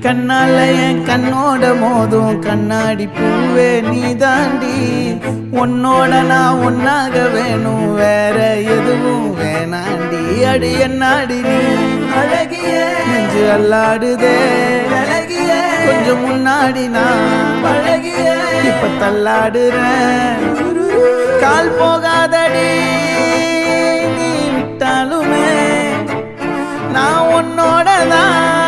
கண்ணால என் கண்ணோட மோதும் கண்ணாடி பூவே நீ தாண்டி உன்னோட நான் ஒன்னாக வேணும் வேற எதுவும் வேணாண்டி அடி என்னாடி நீ அழகிய நெஞ்சு அல்லாடுதே அழகிய கொஞ்சம் முன்னாடி நான் அழகிய இப்ப தள்ளாடுறேன் கால் போகாதடி நீ விட்டாலுமே நான் உன்னோட தான்